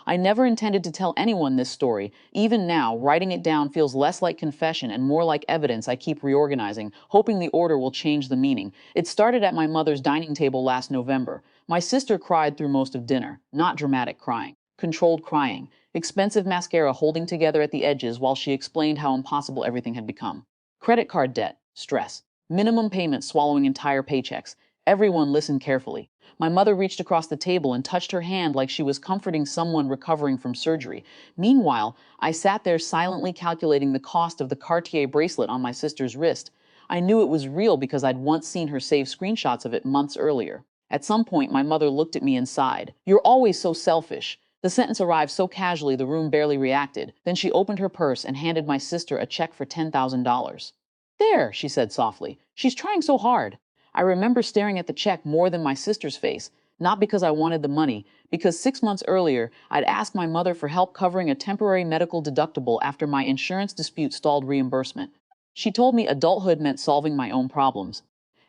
I never intended to tell anyone this story. Even now, writing it down feels less like confession and more like evidence I keep reorganizing, hoping the order will change the meaning. It started at my mother's dining table last November. My sister cried through most of dinner. Not dramatic crying. Controlled crying. Expensive mascara holding together at the edges while she explained how impossible everything had become. Credit card debt. Stress. Minimum payments swallowing entire paychecks. Everyone listened carefully. My mother reached across the table and touched her hand like she was comforting someone recovering from surgery. Meanwhile, I sat there silently calculating the cost of the Cartier bracelet on my sister's wrist. I knew it was real because I'd once seen her save screenshots of it months earlier. At some point, my mother looked at me and sighed. "You're always so selfish." The sentence arrived so casually the room barely reacted. Then she opened her purse and handed my sister a check for $10,000. "There," she said softly. "She's trying so hard." I remember staring at the check more than my sister's face, not because I wanted the money, because 6 months earlier, I'd asked my mother for help covering a temporary medical deductible after my insurance dispute stalled reimbursement. She told me adulthood meant solving my own problems.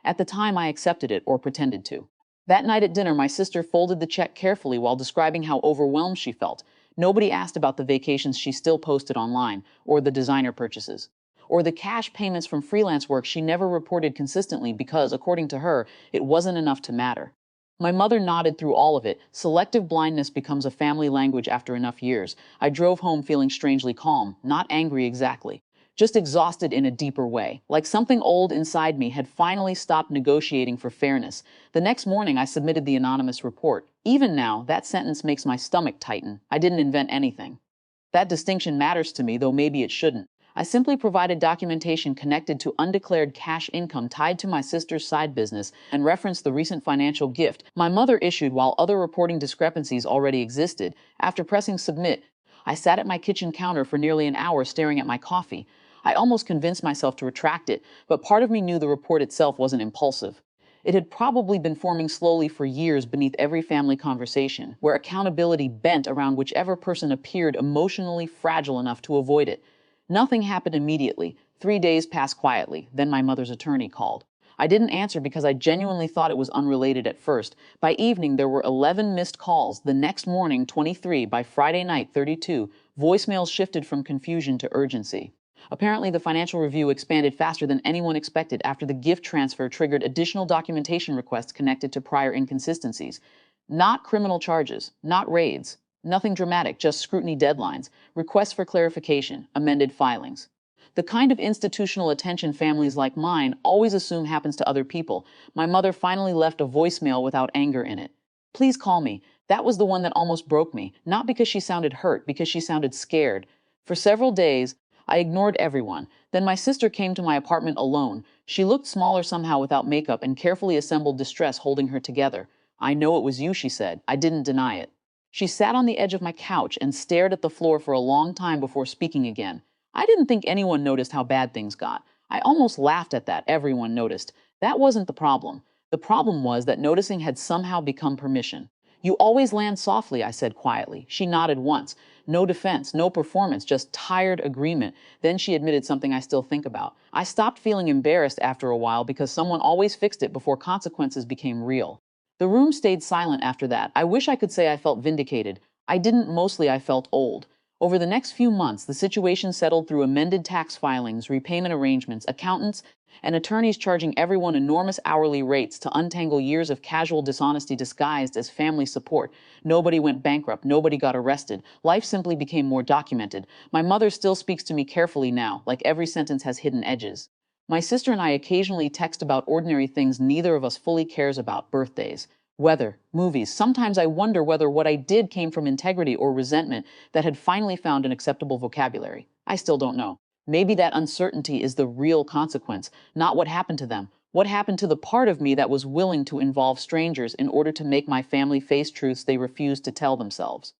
At the time, I accepted it, or pretended to. That night at dinner, my sister folded the check carefully while describing how overwhelmed she felt. Nobody asked about the vacations she still posted online, or the designer purchases, or the cash payments from freelance work she never reported consistently because, according to her, it wasn't enough to matter. My mother nodded through all of it. Selective blindness becomes a family language after enough years. I drove home feeling strangely calm, not angry exactly, just exhausted in a deeper way, like something old inside me had finally stopped negotiating for fairness. The next morning, I submitted the anonymous report. Even now, that sentence makes my stomach tighten. I didn't invent anything. That distinction matters to me, though maybe it shouldn't. I simply provided documentation connected to undeclared cash income tied to my sister's side business and referenced the recent financial gift my mother issued while other reporting discrepancies already existed. After pressing submit, I sat at my kitchen counter for nearly an hour staring at my coffee. I almost convinced myself to retract it, but part of me knew the report itself wasn't impulsive. It had probably been forming slowly for years beneath every family conversation, where accountability bent around whichever person appeared emotionally fragile enough to avoid it. Nothing happened immediately. 3 days passed quietly. Then my mother's attorney called. I didn't answer because I genuinely thought it was unrelated at first. By evening, there were 11 missed calls. The next morning, 23. By Friday night, 32. Voicemails shifted from confusion to urgency. Apparently, the financial review expanded faster than anyone expected after the gift transfer triggered additional documentation requests connected to prior inconsistencies. Not criminal charges, not raids, nothing dramatic, just scrutiny deadlines, requests for clarification, amended filings. The kind of institutional attention families like mine always assume happens to other people. My mother finally left a voicemail without anger in it. "Please call me." That was the one that almost broke me, not because she sounded hurt, because she sounded scared. For several days, I ignored everyone. Then my sister came to my apartment alone. She looked smaller somehow without makeup and carefully assembled distress holding her together. "I know it was you," she said. I didn't deny it. She sat on the edge of my couch and stared at the floor for a long time before speaking again. I didn't think anyone noticed how bad things got. I almost laughed at that. Everyone noticed. That wasn't the problem. The problem was that noticing had somehow become permission. "You always land softly," I said quietly. She nodded once. No defense, no performance, just tired agreement. Then she admitted something I still think about. I stopped feeling embarrassed after a while because someone always fixed it before consequences became real. The room stayed silent after that. I wish I could say I felt vindicated. I didn't. Mostly I felt old. Over the next few months, the situation settled through amended tax filings, repayment arrangements, accountants, and attorneys charging everyone enormous hourly rates to untangle years of casual dishonesty disguised as family support. Nobody went bankrupt. Nobody got arrested. Life simply became more documented. My mother still speaks to me carefully now, like every sentence has hidden edges. My sister and I occasionally text about ordinary things neither of us fully cares about: birthdays, weather, movies. Sometimes I wonder whether what I did came from integrity or resentment that had finally found an acceptable vocabulary. I still don't know. Maybe that uncertainty is the real consequence, not what happened to them. What happened to the part of me that was willing to involve strangers in order to make my family face truths they refused to tell themselves?